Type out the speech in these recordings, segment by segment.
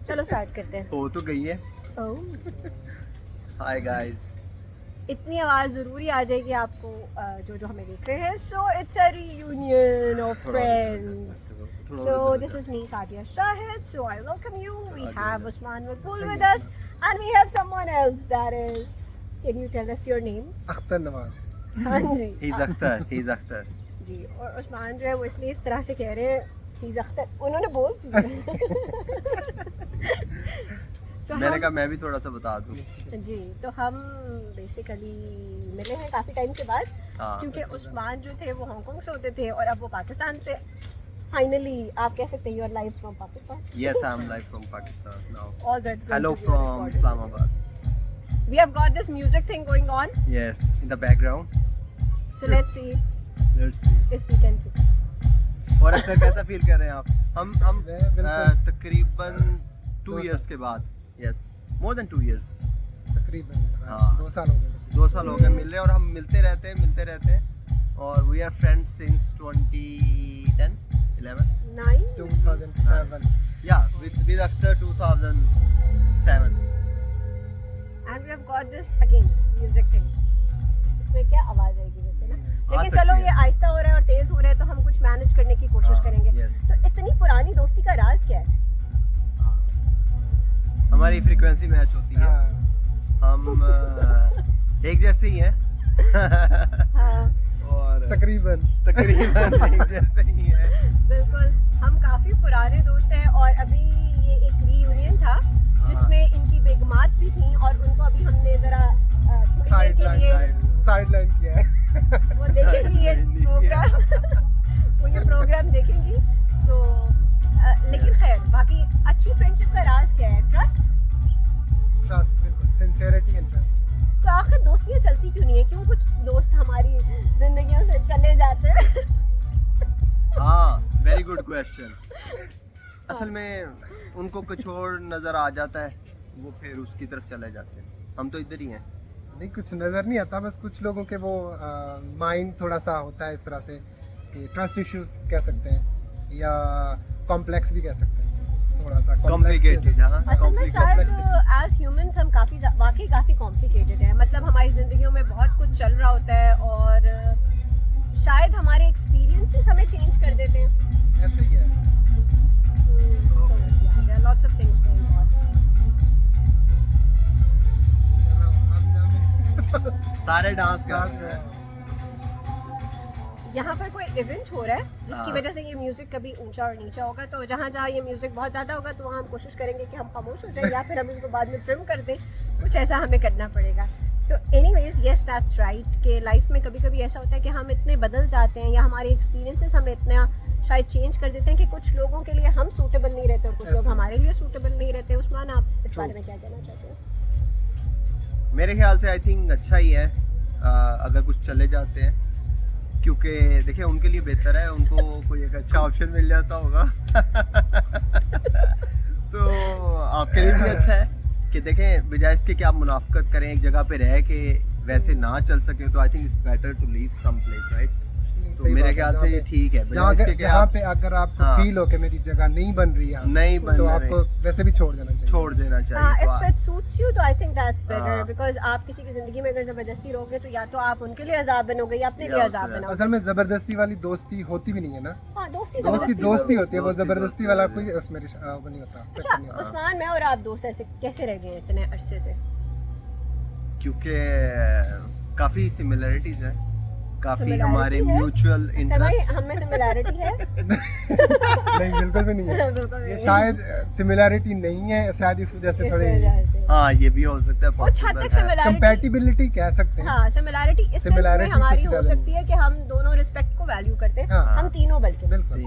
चलो स्टार्ट करते हैं। हो तो गई है। ओह, हाय गाइस। इतनी आवाज़ ज़रूरी आ जाएगी आपको जो हमें देख रहे हैं। So it's a reunion of friends. So this is me, Sadia Shahid. So I welcome you. We have Usman Makbul with us, and we have someone else. That is, can you tell us your name? Akhtar Nawaz. हाँ जी। He's Akhtar. जी, और उस्मान जो है वो इसलिए इस तरह से कह रहे हैं he's अख्तर, उन्होंने बोल दिया। तो मैंने कहा मैं भी थोड़ा सा बता दूं। जी, तो हम बेसिकली मिले हैं काफ़ी टाइम के बाद, हाँ। क्योंकि उस्मान जो थे वो हांगकांग से होते थे और अब वो पाकिस्तान से फाइनली आप कह सकते हैं you are live from Pakistan. Yes, I'm live from Pakistan now. All that's going Hello to be from recorded. Islamabad. We have got this music thing going on, Yes, in the background. so let's see Let's see. if we can see. और अख्तर कैसा feel कर रहे हैं आप? हम मैं बिल्कुल- तकरीबन 2 2 years के बाद, yes, more than 2 years, तकरीबन हाँ। 2 साल हो गए। 2 साल हो गए मिल रहे हैं और हम मिलते रहते हैं और we are friends since 2010, 11. 9 2007 Yeah, with Akhtar 2007. and we have got this again music thing. इसमें क्या आवाज़ आएगी वैसे ना, लेकिन सकती चलो है। ये आहिस्ता हो रहा है और तेज़ हो रहा है तो हम कुछ मैनेज करने की कोशिश हाँ, करेंगे। yes. तो इतनी पुरानी दोस्ती का राज क्या है? हमारी फ्रीक्वेंसी मैच होती है। हाँ, हम एक जैसे ही हैं हाँ और तकरीबन तकरीबन एक जैसे ही हैं। बिल्कुल, हम काफ़ी पुराने दोस्त हैं और अभी ये एक रीयूनियन था जिसमें इनकी बेगमात भी थी और उनको अभी हमने ज़रा थोड़ी देर के लिए साइड लाइन किया है। वो देखेंगी ये प्रोग्राम वो ये प्रोग्राम देखेंगी तो लेकिन खैर बाकी अच्छी फ्रेंडशिप का राज क्या है? ट्रस्ट। ट्रस्ट, बिल्कुल सिंसियरिटी एंड ट्रस्ट। तो आखिर दोस्तियाँ चलती क्यों नहीं है? क्यों कुछ दोस्त हमारी जिंदगियों से चले जाते हैं? हाँ, वेरी गुड क्वेश्चन। असल में उनको कुछ और नजर आ जाता है, वो फिर उसकी तरफ चले जाते हैं। हम तो इधर ही हैं। नहीं, कुछ नज़र नहीं आता, बस कुछ लोगों के वो माइंड थोड़ा सा होता है इस तरह से कि ट्रस्ट इश्यूज कह सकते हैं या कॉम्प्लेक्स भी कह सकते हैं, थोड़ा सा कॉम्प्लिकेटेड। हाँ, असल में शायद complexity। एज ह्यूमंस हम वाकई काफ़ी कॉम्प्लिकेटेड है। मतलब हमारी ज़िंदगियों में बहुत कुछ चल रहा होता है और शायद हमारे एक्सपीरियंसेस हमें चेंज कर देते हैं। ऐसे ही है। Lots of things going on. चलो, सारे डांस कर साथ रहे हैं। में यहाँ पर कोई इवेंट हो रहा है जिसकी हाँ। वजह से ये म्यूज़िक कभी ऊंचा और नीचा होगा, तो जहाँ जहाँ ये म्यूज़िक बहुत ज़्यादा होगा तो वहाँ हम कोशिश करेंगे कि हम खामोश हो जाए या फिर हम इसको बाद में ट्रिम कर दें। कुछ ऐसा हमें करना पड़ेगा। So anyways, yes that's right कि लाइफ में कभी कभी ऐसा होता है कि हम इतने बदल जाते हैं या हमारे एक्सपीरियंसेस हमें इतना शायद चेंज कर देते हैं कि कुछ लोगों के लिए हम सूटेबल नहीं रहते और कुछ लोग ऐसा। हमारे लिए सूटेबल नहीं रहते। उस्मान, आप इस बारे में क्या कहना चाहते हैं? मेरे ख्याल से आई थिंक अच्छा ही है अगर कुछ चले जाते हैं, क्योंकि देखिए उनके लिए बेहतर है, उनको कोई एक अच्छा ऑप्शन मिल जाता होगा। तो आपके लिए भी अच्छा है कि देखें बजाय इसके कि आप मुनाफकत करें एक जगह पे रह के वैसे ना चल सके, तो I think it's better to leave some place, right? तो सही मेरे बात है, ख्याल जहाँ से ये पे- ठीक है जहाँ बजाय इसके कि जहाँ आप पे अगर आपको हाँ। फील हो कि मेरी जगह नहीं बन रही है नहीं बन तो रहे, आपको वैसे भी छोड़ देना चाहिए। छोड़ देना हाँ, चाहिए। तो इफ इट सूट्स यू तो आई थिंक दैट्स बेटर, हाँ। बिकॉज आप किसी की ज़िंदगी में अगर ज़बरदस्ती रहोगे तो या तो आप उनके लिए अजाब बनोगे या अपने लिए या अजाब उससे- बनोगे। असल में जबरदस्ती वाली दोस्ती होती भी नहीं है ना। हाँ, दोस्ती दोस्ती होती है, वो दोस्ती- जबरदस्ती दोस्ती वाला होती कोई है। उसमें वो नहीं होता। अच्छा नहीं होता। उस्मान, मैं और आप दोस्त ऐसे कैसे रह गए इतने अरसे से? क्योंकि काफ़ी सिमिलरिटीज है, काफ़ी Similarity हमारे है? म्यूचुअल अख्तर भाई, इंटरेस्ट। हम में सिमिलैरिटी है? नहीं, बिल्कुल भी नहीं है। बिल्कुल ये नहीं। शायद सिमिलैरिटी नहीं है, शायद इस वजह से इस थोड़ी वजह से। हाँ, ये भी हो सकता है, कुछ हद possible तक है। सिमिलैरिटी, कंपैटिबिलिटी कह सकते हैं। हाँ सिमिलैरिटी इस सेंस में Similarity हमारी कुछ हो ज़्यादा सकती है कि हम दोनों रिस्पेक्ट को वैल्यू करते हैं। हाँ। हम तीनों बल्कि बिल्कुल।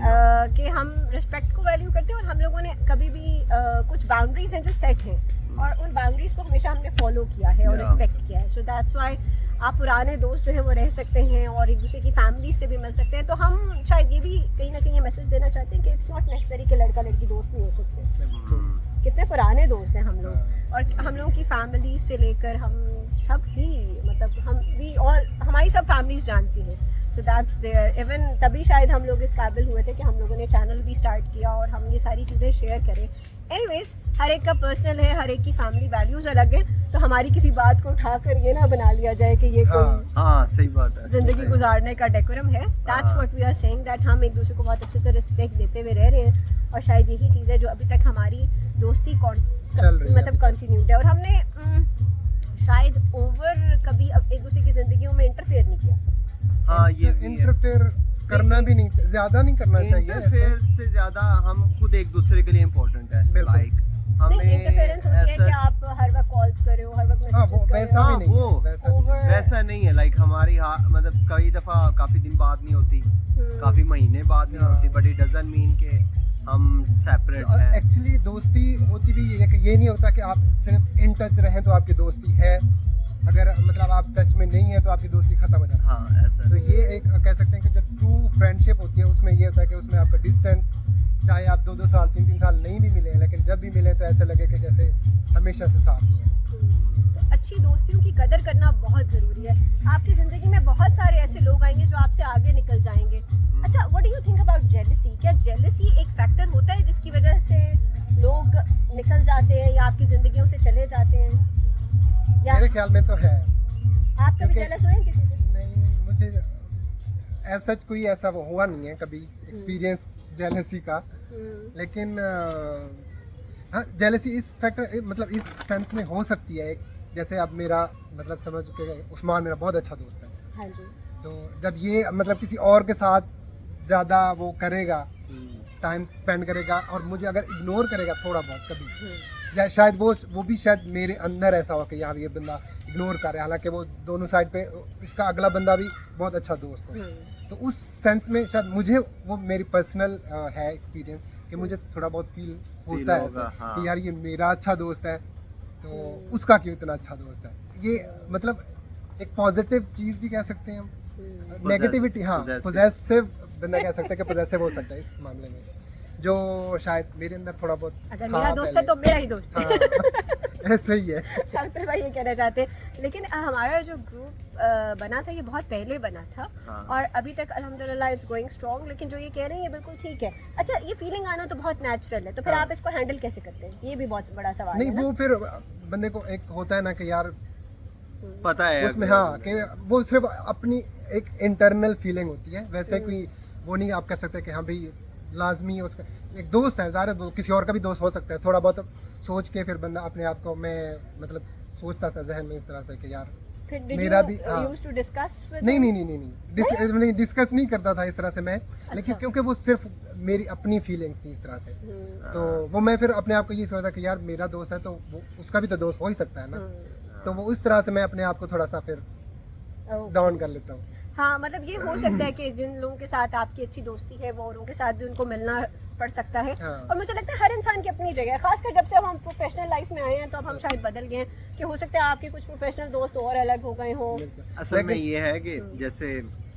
कि हम रिस्पेक्ट को वैल्यू करते हैं और हम लोगों ने कभी भी कुछ बाउंड्रीज हैं जो सेट हैं और उन बाउंड्रीज को हमेशा हमने फॉलो किया है और Yeah. रिस्पेक्ट किया है। सो दैट्स वाई आप पुराने दोस्त जो हैं वो रह सकते हैं और एक दूसरे की फैमिली से भी मिल सकते हैं। तो हम शायद ये भी कहीं ना कहीं ये मैसेज देना चाहते हैं कि इट्स नॉट नेसेसरी कि लड़का लड़की दोस्त नहीं हो सकते। हम्म, कितने पुराने दोस्त हैं हम लोग हाँ। और हम लोगों की फैमिली से लेकर हम सब ही मतलब हम भी और हमारी सब फैमिलीज जानती हैं। So that's there. इवन तभी शायद हम लोग इस काबिल हुए थे कि हम लोगों ने चैनल भी स्टार्ट किया और हम ये सारी चीज़ें शेयर करें। एनीवेज, हर एक का पर्सनल है, हर एक की फैमिली वैल्यूज़ अलग है, तो हमारी किसी बात को उठाकर ये ना बना लिया जाए कि ये कोई हाँ सही बात है, जिंदगी गुजारने का डेकोरम है। That's what we are saying, that हम एक दूसरे को बहुत अच्छे से रिस्पेक्ट देते हुए रह रहे हैं, और शायद यही चीज़ है जो अभी तक हमारी दोस्ती चल रही है, मतलब कंटिन्यूड है। और हमने शायद ओवर कभी अब एक दूसरे की ज़िंदगियों में इंटरफेयर नहीं किया। हाँ ये भी है। इंटरफेयर करना भी नहीं, ज्यादा नहीं करना चाहिए ऐसे। इंटरफेयर से ज्यादा हम खुद एक दूसरे के लिए इम्पोर्टेंट है। बिल्कुल। लाइक नहीं, इंटरफेरेंस होती है कि आप हर वक्त कॉल्स करे हो, हर वक्त हाँ, वो मैसेजेस वैसा करे भी हो। नहीं वो है, वैसा नहीं है। वैसा नहीं है। लाइक हमारी मतलब कई दफा काफी दिन बाद नहीं होती, काफी महीने बाद नहीं हाँ। होती, बट इट डजंट मीन के हम सेपरेट हैं। एक्चुअली दोस्ती होती भी ये है कि ये नहीं होता कि आप सिर्फ इन टच रहें तो आपकी दोस्ती है, अगर मतलब आप टच में नहीं है तो आपकी दोस्ती खत्म हो जाती है। हाँ ऐसा तो नहीं। ये एक कह सकते हैं कि जब ट्रू फ्रेंडशिप होती है उसमें ये होता है कि उसमें आपका डिस्टेंस, चाहे आप 2-2 साल 3-3 साल नहीं भी मिले हैं, लेकिन जब भी मिले तो ऐसा लगे कि जैसे हमेशा से साथ ही हैं। तो अच्छी दोस्तियों की कदर करना बहुत ज़रूरी है। आपकी ज़िंदगी में बहुत सारे ऐसे लोग आएंगे जो आपसे आगे निकल जाएंगे। अच्छा, what do you think about jealousy? क्या जेलसी एक फैक्टर होता है जिसकी वजह से लोग निकल जाते हैं या आपकी ज़िंदगियों से चले जाते हैं? या मेरे ख्याल में तो है। आप कभी क्योंकि- जेलस हुए हैं किसी से? नहीं, मुझे ऐसा कोई ऐसा वो हुआ नहीं है कभी एक्सपीरियंस जेलसी का, लेकिन हाँ जेलसी इस फैक्टर मतलब इस सेंस में हो सकती है। एक जैसे अब मेरा मतलब समझ के उस्मान मेरा बहुत अच्छा दोस्त है, हाँ जी। तो जब ये मतलब किसी और के साथ ज़्यादा वो करेगा, टाइम स्पेंड करेगा और मुझे अगर इग्नोर करेगा थोड़ा बहुत कभी, या शायद वो भी शायद मेरे अंदर ऐसा हो कि यार ये बंदा इग्नोर कर रहा है, हालांकि वो दोनों साइड पे उसका अगला बंदा भी बहुत अच्छा दोस्त हो, तो उस सेंस में शायद मुझे वो मेरी पर्सनल है एक्सपीरियंस कि मुझे थोड़ा बहुत फील होता है ऐसा हाँ। कि यार ये मेरा अच्छा दोस्त है तो उसका क्यों इतना अच्छा दोस्त है। ये मतलब एक पॉजिटिव चीज़ भी कह सकते हैं हम, नेगेटिविटी, हाँ पॉजेसिव बंदा कह सकता है कि पॉजेसिव हो सकता है इस मामले में, जो शायद मेरे अंदर थोड़ा बहुत अगर था मेरा दोस्त है तो मेरा ही दोस्त है। हाँ, ऐसे ही है। डॉक्टर भाई ये कहना चाहते हैं। लेकिन हमारा जो ग्रुप बना था ये बहुत पहले बना था, हाँ। और अभी तक अल्हम्दुलिल्लाह इट्स गोइंग स्ट्रॉन्ग। लेकिन जो ये कह रहे हैं ये बिल्कुल ठीक है। अच्छा, ये फीलिंग आना तो बहुत नेचुरल है, तो फिर हाँ। आप इसको हैंडल कैसे करते हैं? ये भी बहुत बड़ा सवाल नहीं है ना? वो फिर बंदे को एक होता है ना कि यार पता है उसमें हाँ कि वो सिर्फ अपनी एक इंटरनल फीलिंग होती है, वैसे कोई वो नहीं आप कह सकते कि हाँ भाई लाजमी है उसका एक दोस्त है, ज़्यादा वो किसी और का भी दोस्त हो सकता है। थोड़ा बहुत सोच के फिर बंदा अपने आप को, मैं मतलब सोचता था जहन में इस तरह से कि यार फिर did मेरा you भी, हाँ। used to discuss with नहीं him? नहीं नहीं नहीं नहीं डिस्कस नहीं करता था इस तरह से मैं, लेकिन क्योंकि वो सिर्फ मेरी अपनी फीलिंग्स थी इस तरह से, तो वो मैं फिर अपने आप को ये सोचता कि यार मेरा दोस्त है तो वो उसका भी तो दोस्त हो ही सकता है ना, तो वो उस तरह से मैं अपने आप को थोड़ा सा फिर Oh. डाउन कर लेता हूँ। हाँ, मतलब ये हो सकता है कि जिन लोगों के साथ आपकी अच्छी दोस्ती है वो औरों के साथ भी उनको मिलना पड़ सकता है। हाँ। और मुझे लगता है हर इंसान की अपनी जगह है, खासकर जब से अब हम प्रोफेशनल लाइफ में आए हैं तो अब हम शायद बदल गए हैं कि हो सकता है आपके कुछ प्रोफेशनल दोस्त और अलग हो गए हों। असल में ये है कि जैसे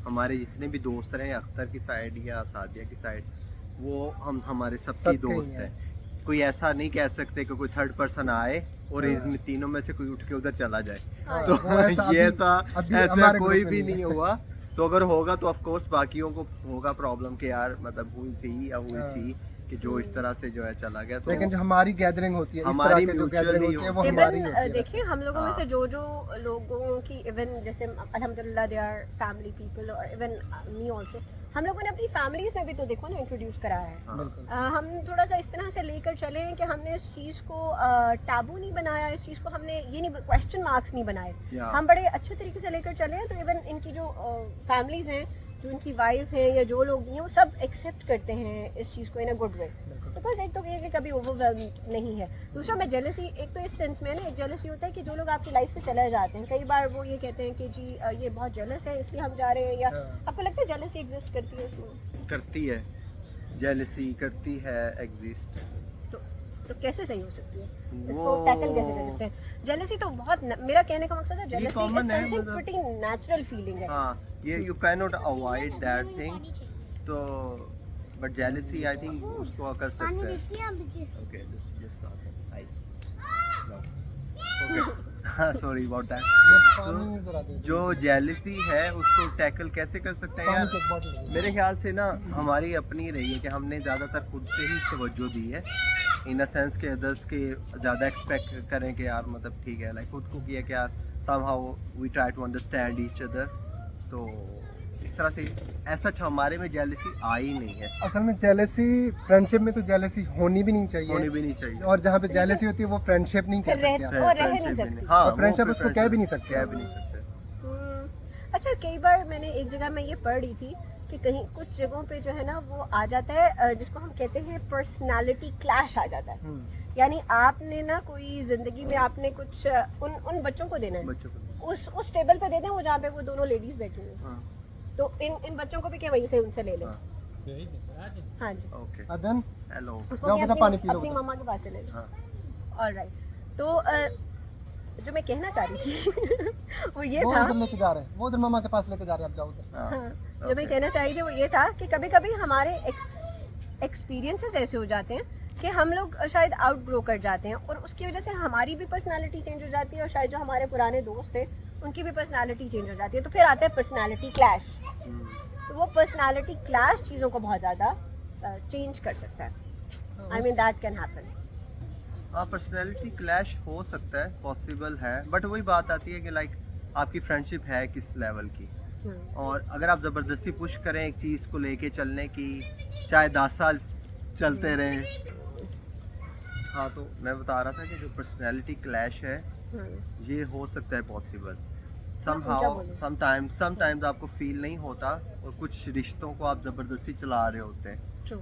हमारे जितने भी दोस्त रहे अख्तर की साइड या सादिया की साइड, वो हम हमारे सबके सबके ही दोस्त हैं। हैं। कोई ऐसा नहीं कह सकते कि कोई थर्ड पर्सन आए और इन तीनों में से कोई उठ के उधर चला जाए, हाँ। तो वो ऐसा ये अभी ऐसा हमारे कोई ग्रुप में भी नहीं नहीं है। हुआ। तो अगर होगा तो ऑफ कोर्स बाकियों को होगा प्रॉब्लम कि यार मतलब हुई सी या हुई सी कि जो इस तरह से जो है चला गया, तो लेकिन जो हमारी गैदरिंग होती है इस तरह हमारी की जो mutual गैदरिंग ही होती है वो होती है। हमारी इवन होती है। देखिए हम लोगों में हाँ। से जो लोगों की इवन जैसे अल्हम्दुलिल्लाह दे आर फैमिली पीपल, और इवन मी आल्सो, हम लोगों ने अपनी फैमिलीज में भी तो देखो ना इंट्रोड्यूस कराया है। हाँ। बिल्कुल हम थोड़ा सा इस तरह से लेकर चले हैं कि हमने इस चीज़ को टाबू नहीं बनाया, इस चीज़ को हमने ये नहीं क्वेश्चन मार्क्स नहीं बनाए, या हम बड़े अच्छे तरीके से लेकर चले हैं। तो इवन इनकी जो फैमिलीज हैं, जो इनकी वाइफ है या जो लोग भी हैं, वो सब एक्सेप्ट करते हैं इस चीज़ को इन अ गुड वे। बिल्कुल। बिकॉज एक तो ये कि कभी ओवरवेल्म नहीं है, दूसरा मैं जेलसी, एक तो इस सेंस में ना एक जेलसी होता है कि जो लोग आपकी लाइफ से चले जाते हैं, कई बार वो ये कहते हैं कि जी ये बहुत जेलस है इसलिए हम जा रहे हैं, या हाँ। आपको लगता है जेलसी एग्जिस्ट करती है उसमें? करती है, जेलसी करती है एग्जिस्ट। तो कैसे सही हो सकती है, इसको वो- टैकल कैसे कर सकते हैं? जेलसी तो बहुत मेरा कहने का मकसद है जेलसी इज common है, समथिंग मतलब- प्रीटी नेचुरल फीलिंग है। हाँ, ये you can not avoid that thing, तो बट जेलसी आई थिंक उसको कर सकते हैं। ओके जस्ट हाय ओके हाँ सॉरी अबाउट दैट। मैं पानी जरा दे दो। जो जेलिसी है उसको टैकल कैसे कर सकते हैं पानी यार? की एक बॉटल दे दो। मेरे ख्याल से ना हमारी अपनी रही है कि हमने ज़्यादातर खुद पे ही तवज्जो दी है, इन अ सेंस के अदर्स के ज़्यादा एक्सपेक्ट करें कि यार मतलब ठीक है, लाइक खुद को किया कि यार somehow we try to understand each other. तो इस तरह से ऐसा हमारे में जेलिसी आई नहीं है, असल में जेलेसी फ्रेंडशिप में तो जेलेसी होनी भी नहीं चाहिए, होनी भी नहीं चाहिए। और जहाँ पे जेलेसी होती है वो फ्रेंडशिप नहीं कह सकते आप। वो रह नहीं Friendship सकती। हाँ, और वो friendship फिर उसको कह भी नहीं सकते। कह भी नहीं सकते। अच्छा, कई बार मैंने एक जगह में ये पढ़ रही थी कि कहीं कुछ जगहों पे जो है ना वो आ जाता है जिसको हम कहते हैं पर्सनालिटी क्लैश आ जाता है। यानी आपने ना कोई ज़िंदगी में आपने कुछ उन बच्चों को देना है, बच्चों को उस टेबल पे देना है वो जहाँ पे वो दोनों लेडीज़ बैठी हुई हैं। हाँ, तो इन बच्चों को भी क्या वहीं से उनसे ले लें? हाँ, हाँ जी, ओके, अदन हेलो, उसको जाओ भी बेटा, पानी अपनी पी लो अपनी उधर। मम्मा के पास से ले लें। हाँ, ऑलराइट। तो जो मैं कहना चाह रही थी वो ये वो था, उधर लेके जा रहे हैं, वो उधर मामा के पास लेके जा रहे हैं, आप जाओ उधर। हाँ, हाँ, जो मैं okay. कहना चाह रही थी वो ये था कि कभी कभी हमारे एक्सपीरियंसेस ऐसे हो जाते हैं कि हम लोग शायद आउटग्रो कर जाते हैं और उसकी वजह से हमारी भी पर्सनालिटी चेंज हो जाती है और शायद जो हमारे पुराने दोस्त थे उनकी भी पर्सनालिटी चेंज हो जाती है। तो फिर आता है पर्सनालिटी क्लैश। हम्म, तो वो पर्सनालिटी क्लैश चीज़ों को बहुत ज़्यादा चेंज कर सकता है। I mean that can happen. हाँ, पर्सनैलिटी क्लैश हो सकता है, पॉसिबल है, बट वही बात आती है कि लाइक आपकी फ्रेंडशिप है किस लेवल की, और अगर आप ज़बरदस्ती पुश करें एक चीज़ को लेके चलने की, चाहे 10 साल चलते रहें। हाँ, तो मैं बता रहा था कि जो पर्सनैलिटी क्लैश है ये हो सकता है पॉसिबल। बोलो। समटाइम्स आपको फील नहीं होता और कुछ रिश्तों को आप ज़बरदस्ती चला रहे होते हैं, ट्रू।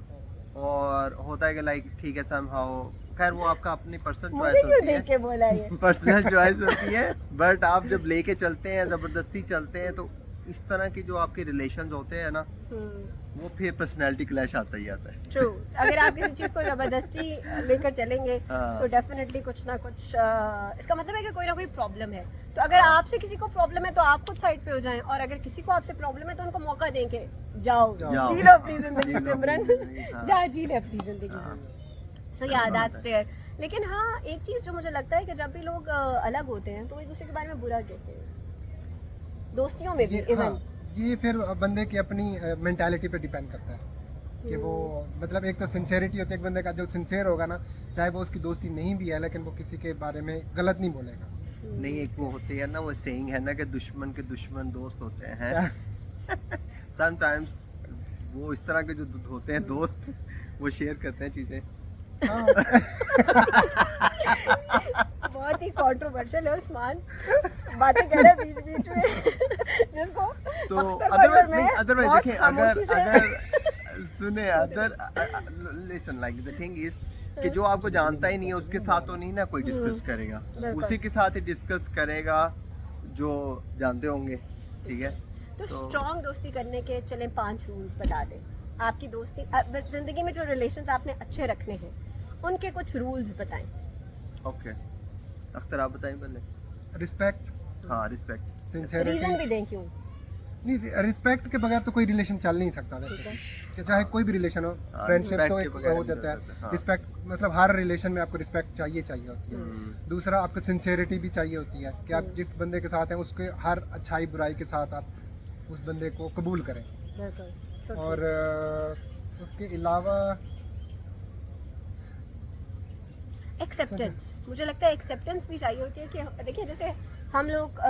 और होता है कि लाइक ठीक है समहाउ, खैर वो आपका अपनी पर्सनल मुझे चॉइस क्यों होती देख है, के बोला ये? पर्सनल चॉइस होती है, बट आप जब लेके चलते हैं ज़बरदस्ती चलते हैं तो इस तरह की जो आपके रिलेशंस होते हैं ना वो फिर पर्सनैलिटी क्लैश आता ही आता है। ट्रू। अगर आप किसी चीज़ को ज़बरदस्ती लेकर चलेंगे हाँ। तो डेफिनेटली कुछ ना कुछ इसका मतलब है कि कोई ना कोई प्रॉब्लम है। तो अगर आपसे किसी को प्रॉब्लम है तो आप खुद साइड पे हो जाएं, और अगर किसी को आपसे प्रॉब्लम है तो उनको मौका दें कि जाओ जाओ। जी लो अपनी जी ज़िंदगी लो सिमरन, अपनी ज़िंदगी, हाँ। जा जी ले अपनी ज़िंदगी हाँ। सो या दैट्स देयर। लेकिन हाँ, एक चीज़ जो मुझे लगता है कि जब भी लोग अलग होते हैं तो एक दूसरे के बारे में बुरा कहते हैं, दोस्तियों में भी ये इवन। हाँ, ये फिर बंदे की अपनी मेंटालिटी पे डिपेंड करता है कि वो मतलब एक तो सिंसेरिटी होती है, एक बंदे का जो सिंसेयर होगा ना, चाहे वो उसकी दोस्ती नहीं भी है लेकिन वो किसी के बारे में गलत नहीं बोलेगा। नहीं, एक वो होती है ना, वो सेइंग है ना कि दुश्मन के दुश्मन दोस्त होते हैं। समटाइम्स वो इस तरह के जो होते हैं दोस्त वो शेयर करते हैं चीज़ें। हाँ, बहुत ही कंट्रोवर्शियल है उस्मान, बातें कर रहे बीच बीच में जिसको तो अख्तर अदरवाइज मैं नहीं, अदरवाइज बहुत देखिए, खामोशी से- अगर सुने listen, like the thing is कि जो आपको जानता ही नहीं है उसके साथ तो नहीं ना कोई डिस्कस करेगा, बिल्कुल। उसी के साथ ही डिस्कस करेगा जो जानते होंगे, ठीक है। तो स्ट्रॉन्ग दोस्ती करने के चले 5 रूल्स बता दें। आपकी दोस्ती जिंदगी में जो रिलेशंस आपने अच्छे रखने हैं उनके कुछ रूल्स बताएं। ओके, अख्तर आप बताएं पहले। रिस्पेक्ट, हाँ, रिस्पेक्ट, रीजन सिंसेरिटी। भी दें क्यों। नहीं, रिस्पेक्ट के बगैर तो कोई रिलेशन चल नहीं सकता ठीक वैसे, है। कि चाहे कोई भी रिलेशन हो, हाँ, फ्रेंडशिप respect तो के एक बगैर हो नहीं जाता चल सकता, है। हाँ। रिस्पेक्ट मतलब हर रिलेशन में आपको रिस्पेक्ट चाहिए होती है। दूसरा, आपको सिंसेरिटी भी चाहिए होती है कि आप जिस बंदे के साथ हैं उसके हर अच्छाई बुराई के साथ आप उस बंदे को कबूल करें। बिल्कुल। So और true. उसके अलावा एक्सेप्टेंस, मुझे लगता है एक्सेप्टेंस भी चाहिए होती है कि देखिए जैसे हम लोग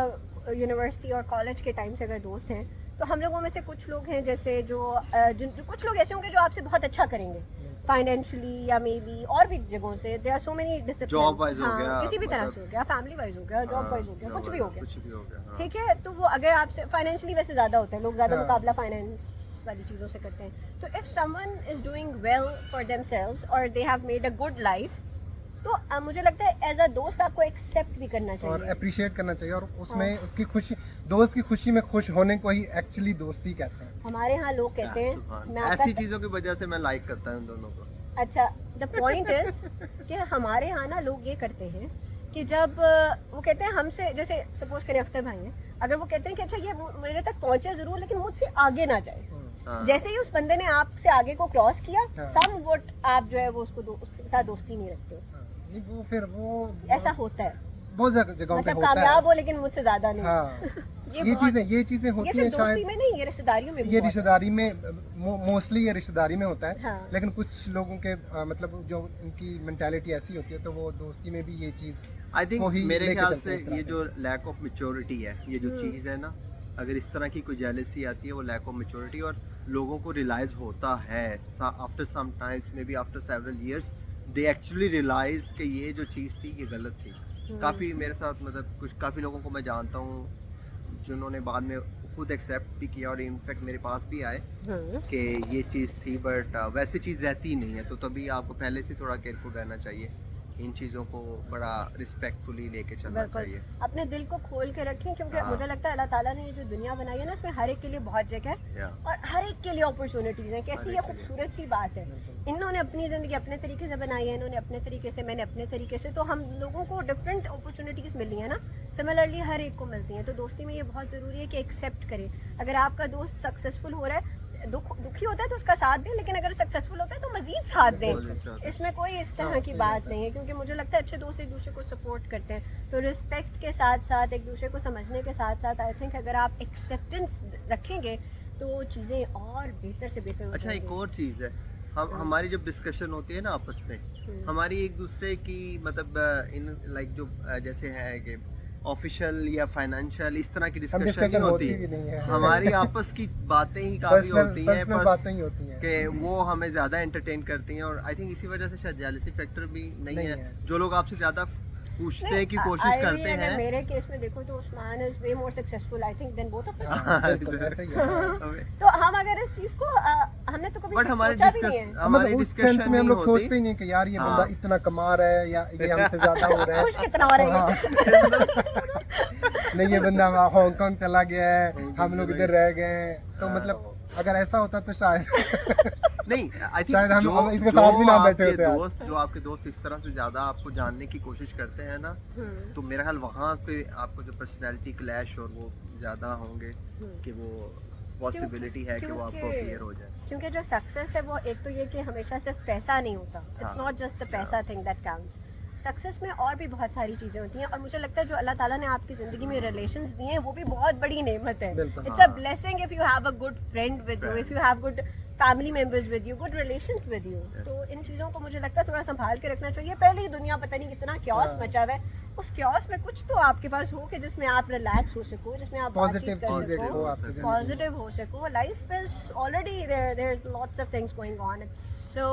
यूनिवर्सिटी और कॉलेज के टाइम से अगर दोस्त हैं तो हम लोगों में से कुछ लोग हैं जैसे जो कुछ लोग ऐसे होंगे जो आपसे बहुत अच्छा करेंगे फाइनेंशियली या मे बी और भी जगहों से। There are so many discipline, Job wise हो गया, किसी भी तरह मतलब- से हो गया, फैमिली वाइज हो गया, जॉब वाइज हो गया, कुछ भी हो गया, कुछ भी हो गया, हाँ। ठीक है। तो वो अगर आपसे फाइनेंशियली वैसे ज़्यादा होते हैं लोग, ज़्यादा हाँ। मुकाबला फाइनेंस वाली चीज़ों से करते हैं। तो if someone is doing well for themselves और they have made a good life, तो मुझे लगता है एज अ दोस्त आपको एक्सेप्ट भी करना और चाहिए। अप्रिशिएट करना चाहिए, और उसमें उसकी खुशी, दोस्त की खुशी में खुश होने को ही एक्चुअली दोस्ती कहते हैं। हमारे यहाँ लोग कहते हैं, सुभान। मैं ऐसी आपका चीजों की वजह से मैं लाइक करता हूं उन दोनों को। अच्छा, द पॉइंट इज कि हमारे यहाँ ना लोग ये करते हैं कि जब वो कहते हैं हमसे, जैसे सपोज करें अख्तर भाई हैं, अगर वो कहते हैं कि अच्छा ये मेरे तक पहुँचे ज़रूर लेकिन मुझसे आगे ना जाए, हाँ। जैसे ही उस बंदे ने आपसे आगे को क्रॉस किया हाँ। सम वोट आप जो है वो उसको उसके साथ दोस्ती नहीं रखते हो। हाँ, जी, वो फिर वो ऐसा होता है। बहुत जगहों पे मतलब होता है। कामयाब हो लेकिन मुझसे ज्यादा नहीं। हाँ ये बहुत- चीजें होती ये हैं सिर्फ दोस्ती शायद। में नहीं, ये रिश्तेदारियों में भी ये बहुत है। रिश्तेदारी में मोस्टली ये रिश्तेदारी में होता है। हाँ। लेकिन कुछ लोगों के मतलब जो उनकी मेंटालिटी ऐसी होती है तो वो दोस्ती में भी ये चीज़ आई थिंक वही मेरे लेके ख्याल चलते से हैं इस तरह ये से। जो लैक ऑफ मेच्योरिटी है, ये जो चीज़ है ना, अगर इस तरह की कोई जेलसी आती है वो लैक ऑफ मेच्योरिटी, और लोगों को रियलाइज़ होता है after some times, maybe after several years, they actually realise कि ये जो चीज़ थी ये गलत थी। काफ़ी मेरे साथ मतलब कुछ काफ़ी लोगों को मैं जानता हूँ जिन्होंने बाद में खुद एक्सेप्ट भी किया और इनफैक्ट मेरे पास भी आए कि ये चीज़ थी, बट वैसे चीज़ रहती नहीं है। तो तभी आपको पहले से थोड़ा केयरफुल रहना चाहिए, इन चीज़ों को बड़ा रिस्पेक्टफुली लेके चलना बिल्कुल चाहिए। अपने दिल को खोल के रखें, क्योंकि हाँ। मुझे लगता है अल्लाह ताला ने ये जो दुनिया बनाई है ना, इसमें हर एक के लिए बहुत जगह है या और हर एक के लिए अपॉर्चुनिटीज़ हैं। कैसी हर ये एक के लिए। खूबसूरत सी बात है। इन्होंने अपनी ज़िंदगी अपने तरीके से बनाई है, इन्होंने अपने तरीके से, मैंने अपने तरीके से, तो हम लोगों को डिफरेंट अपॉर्चुनिटीज़ मिली हैं ना, सिमिलरली हर एक को मिलती हैं। तो दोस्ती में ये बहुत ज़रूरी है कि एक्सेप्ट करें। अगर आपका दोस्त सक्सेसफुल हो रहा है, दुखी होता है तो उसका साथ दें, लेकिन अगर सक्सेसफुल होता है तो मज़ीद साथ दें। इसमें कोई इस तरह हाँ, की सही बात बात है। नहीं है, क्योंकि मुझे लगता है अच्छे दोस्त एक दूसरे को सपोर्ट करते हैं। तो रिस्पेक्ट के साथ साथ, एक दूसरे को समझने के साथ साथ, आई थिंक अगर आप एक्सेप्टेंस रखेंगे तो चीज़ें और बेहतर से बेहतर हो अच्छा, एक जाएंगी। और चीज़ है, हम हमारी जब डिस्कशन होती है ना आपस में, हमारी एक दूसरे की मतलब इन लाइक जो जैसे है कि ऑफिशियल या फाइनेंशियल इस तरह की हम डिस्कशन नहीं डिस्कशन होती, होती भी नहीं है। हमारी आपस की बातें ही काफ़ी होती हैं पर्सनल बातें ही होती हैं कि वो हमें ज़्यादा एंटरटेन करती हैं, और आई थिंक इसी वजह से शायद जेलसी फैक्टर भी नहीं नहीं है। है। जो लोग आपसे ज़्यादा पूछने की नहीं, कोशिश I करते mean, अगर हैं मेरे केस में देखो तो Usman is way more successful I think than both of us. बिल्कुल ऐसा ही है। हमें- तो हम अगर इस चीज़ को हमने तो कभी बट हमारे सोचा भी नहीं है। हमारी मतलब उस डिस्कशन सेंस में हम लोग नहीं होती। सोचते ही नहीं कि यार ये हाँ। बंदा इतना कमा रहा है या ये हमसे ज्यादा हो रहा है। खुश कितना हो रहा है हाँ। नहीं ये बंदा हांगकांग चला गया है, हम लोग इधर रह गए हैं। तो हाँ। मतलब अगर ऐसा होता तो शायद नहीं, आई थिंक शायद हम इसके साथ भी ना बैठे होते आज। दोस्त जो आपके दोस्त इस तरह से ज्यादा आपको जानने की कोशिश करते हैं ना, तो मेरा ख्याल वहाँ पे आपको जो पर्सनैलिटी क्लैश और वो ज्यादा होंगे कि वो पॉसिबिलिटी है कि वो आपको क्योंकि- क्लियर हो जाए। क्योंकि जो सक्सेस है वो एक तो ये कि हमेशा सिर्फ पैसा नहीं होता, इट्स हाँ। नॉट जस्ट द पैसा थिंग दैट काउंट्स। सक्सेस में और भी बहुत सारी चीज़ें होती हैं, और मुझे लगता है जो अल्लाह ताला ने आपकी ज़िंदगी में रिलेशंस दिए हैं वो भी बहुत बड़ी नेमत है। बिल्कुल, इट्स अ हाँ। Blessing if you have a good friend with you, Friend. If you have good family members with you, good relations with you. Yes. तो इन चीज़ों को मुझे लगता है थोड़ा संभाल के रखना चाहिए। पहले ही दुनिया पता नहीं कितना क्योस हाँ। मचा हुआ है, उस क्योस में कुछ तो आपके पास हो कि जिसमें आप रिलैक्स हो सको, जिसमें आप पॉजिटिव बातचीत कर चीजें सको, हो आपकी जिंदगी में। पॉजिटिव हो सको। Life is already there's lots of things going on, it's so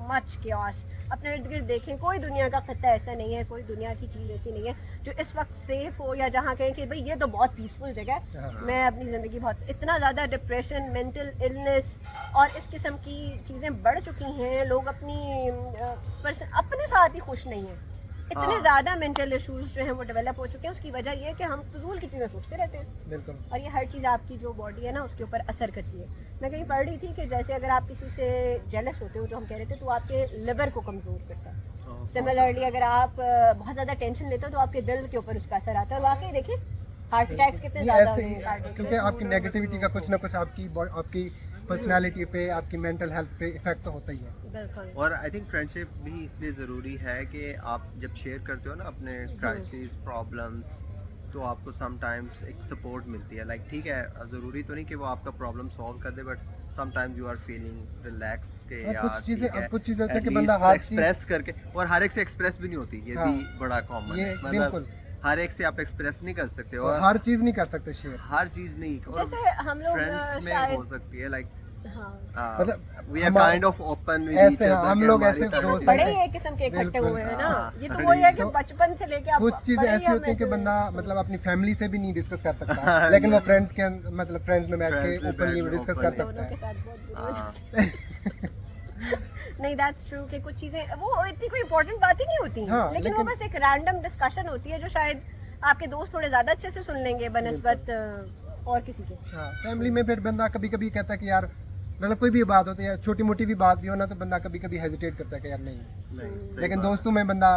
much chaos। अपने इर्द गिर्द देखें, कोई दुनिया का खत्ता ऐसा नहीं है, कोई दुनिया की चीज़ ऐसी नहीं है जो इस वक्त सेफ हो, या जहाँ कहें कि भाई ये तो बहुत पीसफुल जगह है। हाँ। मैं अपनी ज़िंदगी बहुत, इतना ज़्यादा डिप्रेशन, मेंटल इलनेस और इस किस्म की चीज़ें बढ़ चुकी हैं। लोग अपने साथ ही खुश नहीं हैं। इतने हाँ। ज़्यादा मेंटल इश्यूज जो हैं वो डेवलप हो चुके हैं। उसकी वजह ये है कि हम फजूल की चीज़ें सोचते रहते हैं, बिल्कुल और ये हर चीज़ आपकी जो बॉडी है ना उसके ऊपर असर करती है। मैं कहीं पढ़ रही थी कि जैसे अगर आप किसी से जेलस होते हो, जो हम कह रहे थे, तो आपके लिवर को कमज़ोर करता है। सिमिलरली अगर आप बहुत ज़्यादा टेंशन लेते हो तो आपके दिल के ऊपर उसका असर आता है, और वाकई देखिए हार्ट अटैक्स कितने ये ज़्यादा ऐसे हुए हैं, ही cardiac क्योंकि arrest आपकी हो रहे हैं नेगेटिविटी का लोगों कुछ ना कुछ आपकी पर्सनालिटी पे, आपकी मेंटल हेल्थ पे इफेक्ट तो होता ही है। को। बिल्कुल। और आई थिंक फ्रेंडशिप भी इसलिए ज़रूरी है कि आप जब शेयर करते हो ना अपने क्राइसिस प्रॉब्लम्स, तो आपको समटाइम्स एक सपोर्ट मिलती है। लाइक ठीक है, ज़रूरी तो नहीं कि वो आपका प्रॉब्लम सॉल्व कर दे, but sometimes you are feeling relax के हाँ, यार कुछ चीजें ठीक है, कुछ चीजें होती है at कि बंदा least हर चीज एक्सप्रेस करके, और हर एक से एक्सप्रेस भी नहीं होती, ये हाँ, भी बड़ा कॉमन ये है। मतलब बिल्कुल हर एक से आप एक्सप्रेस नहीं कर सकते, और और हर चीज नहीं कर सकते शेयर। हर चीज़ नहीं, और जैसे हम लोग फ्रेंड्स में शायद हो सकती है। लाइक हाँ, मतलब वी आर हमारे- काइंड ऑफ ओपन विद ऐसे ईच अदर, हम कि लोग हमारी ऐसे सारी दोस्त बड़े चीज़ें- ही एक किस्म के इकट्ठे बिल्कुल। हुए हैं ना। हाँ, ये तो वही है कि तो बचपन से लेके आप कुछ चीजें बड़े ही ऐसी होती हैं हम कि ऐसे- बंदा मतलब अपनी फैमिली से भी नहीं डिस्कस कर सकता, हाँ, लेकिन वो बिल्कुल। मतलब फ्रेंड्स में बैठ के Friends में ओपनली बैठ के डिस्कस openly। कर सकता दोनों के है। साथ बहुत बुरा हाँ। नहीं, दैट्स ट्रू कि कुछ चीज़ें वो इतनी कोई इंपॉर्टेंट बात ही नहीं होती, हाँ, लेकिन वो लेकिन- बस एक रैंडम डिस्कशन होती है जो शायद आपके दोस्त थोड़े ज़्यादा अच्छे से सुन लेंगे बनस्बत और किसी के। हाँ, फैमिली में फिर बंदा कभी कभी कहता है कि यार मतलब कोई भी बात होती है, छोटी मोटी भी बात भी हो ना, तो बंदा कभी कभी हेजिटेट करता है कि यार नहीं। नहीं, सही लेकिन बात है। दोस्तों में बंदा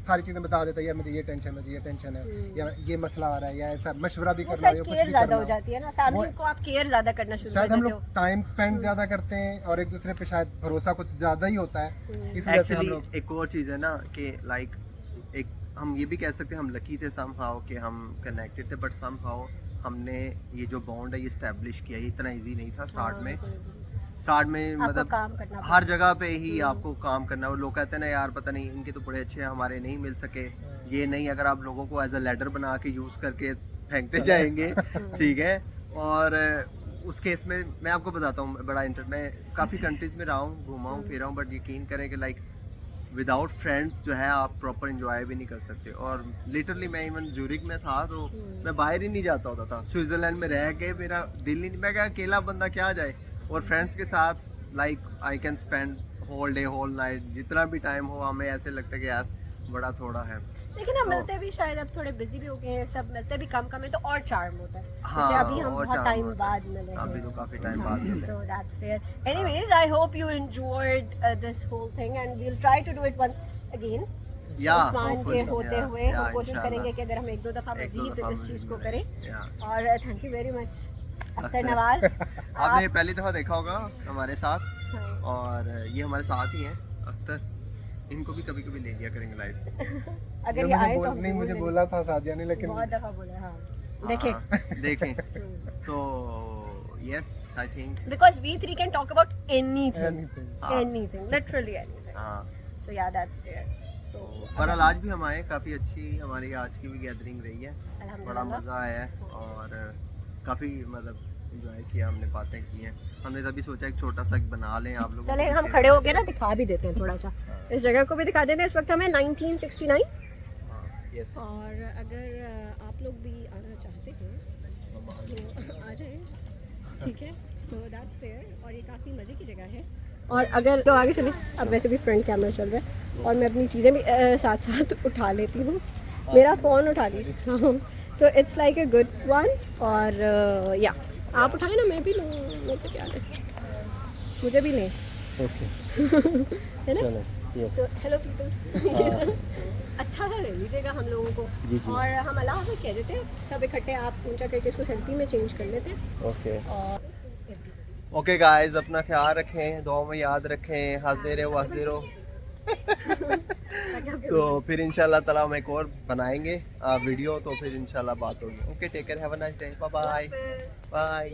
सारी चीजें बता देता है, यार मुझे ये टेंशन है या ये मसला आ रहा है, या ऐसा मशवरा भी वो करना है, शायद या कुछ केयर भी ज़्यादा करना हो हो। जाती है ना, फैमिली वो- को आप केयर ज़्यादा करना शुरू कर शायद हम देते लोग हो। टाइम स्पेंड ज्यादा करते हैं और एक दूसरे पे शायद भरोसा कुछ ज्यादा ही होता है, इस वजह से हम एक्चुअली लोग एक और चीज़ है ना कि लाइक एक हम ये भी कह सकते हैं हम लकी थे समहाउ कि हम कनेक्टेड थे, बट समहाउ हमने ये जो बॉन्ड है ये इस्टेब्लिश किया। ये इतना इजी नहीं था स्टार्ट में आपको मतलब काम करना हर जगह पे ही आपको काम करना। और लोग कहते हैं ना यार पता नहीं इनके तो बड़े अच्छे हैं, हमारे नहीं मिल सके। ये नहीं, अगर आप लोगों को एज अ लेडर बना के यूज़ करके फेंकते जाएंगे ठीक है। और उस केस में मैं आपको बताता हूँ बड़ा मैं काफ़ी कंट्रीज़ में रहा हूँ, घूमा हूँ, फिरा हूँ, बट यकीन करें कि लाइक विदाउट फ्रेंड्स जो है आप प्रॉपर एंजॉय भी नहीं कर सकते। और लिटरली मैं इवन ज्यूरिक में था तो मैं बाहर ही नहीं जाता होता था। स्विट्ज़रलैंड में रह के मेरा दिल ही नहीं, मैं क्या अकेला बंदा क्या जाए। और फ्रेंड्स के साथ like I can spend whole day whole night, जितना भी टाइम हो हमें ऐसे लगता है कि यार बड़ा थोड़ा है। लेकिन हम तो- मिलते भी शायद अब थोड़े बिजी भी हो गए हैं, सब मिलते भी कम कम है तो और चार्म होता है। हाँ, जैसे अभी हम और बहुत charm टाइम होता है। बाद मिले हैं। अभी तो काफ़ी टाइम बाद मिले। So that's there. Anyways, I hope you enjoyed this whole thing and we'll try to do it once again. Yeah, Usman के hopefully, होते yeah, हुए yeah, हम कोशिश इंशाल्लाह। करेंगे कि अगर हम एक दो दफ़ा एक दो मजीद दफ़ा इस चीज़ को मज़ीद करें। Yeah. और thank you very much Akhtar Nawaz. आपने पहली दफ़ा देखा होगा हमारे साथ, हाँ। और ये हमारे साथ ही हैं अख्तर। इनको भी कभी कभी ले लिया करेंगे लाइव। अगर ये आए तो हम नहीं जरूर मुझे लेंगे। बोला था सादिया ने, लेकिन बहुत दफ़ा बोला हाँ देखें देखें तो yes I think because we three can talk about anything anything. anything literally anything हाँ। so yeah that's there तो बहरहाल आज भी हम आए, काफ़ी अच्छी हमारी आज की भी गैदरिंग रही है, बड़ा अल्हम्दुलिल्लाह मज़ा आया है और काफ़ी मतलब इंजॉय किया हमने, बातें की हैं। हमने तभी सोचा एक छोटा सा एक बना लें आप लोग। चले हम खड़े हो गए ना, दिखा भी देते हैं थोड़ा सा इस जगह को भी दिखा देते हैं। इस वक्त हमें 1969 यस और अगर आप लोग भी आना चाहते हैं तो आ जाए ठीक है। तो दैट्स देयर और ये काफ़ी मज़े की जगह है। और अगर तो आगे चले, अब वैसे भी फ्रंट कैमरा चल रहा है और मैं अपनी चीज़ें भी साथ साथ उठा लेती हूँ, मेरा फ़ोन उठा लेती हूँ तो it's like a good one. और या आप उठाए ना, मैं भी लूँ, मुझे क्या है, मुझे भी लें ओके है ना। चलो यस तो हेलो पीपल अच्छा सा ले लीजिएगा हम लोगों को। जी, जी। और हम अल्लाह हाफ़िज़ कह देते हैं सब इकट्ठे, आप ऊंचा करके इसको सेल्फी में चेंज कर लेते हैं। ओके और ओके गाइस, अपना ख्याल रखें, दुआ में याद रखें, हंसते रहो हंसते रहो। तो फिर इंशाल्लाह ताला हम एक और बनाएंगे वीडियो, तो फिर इंशाल्लाह बात होगी। Okay take care, have a nice day, bye bye bye.